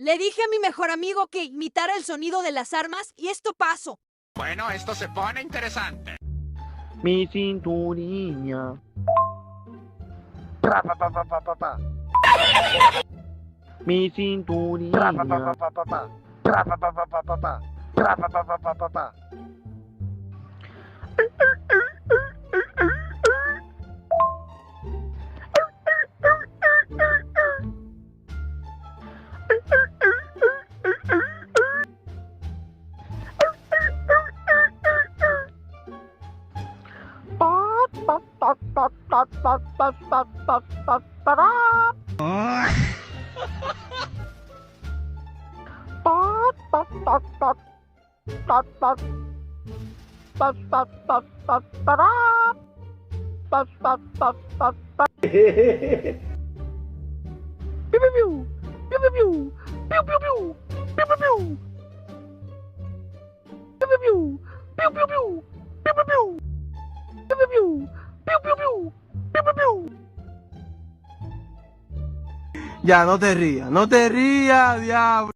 Le dije a mi mejor amigo que imitara el sonido de las armas y esto pasó. Bueno, esto se pone interesante. Mi cinturilla. Pa, pa, pa, pa, pa, pa, pa. Mi cinturilla. Pa, pa, pa, pa, pa, pa. Pa, pa, pa, pa, pa, pa, pa. Pa, pa, pa, pa, pa, pa, pa. Ya, no te rías, diablo.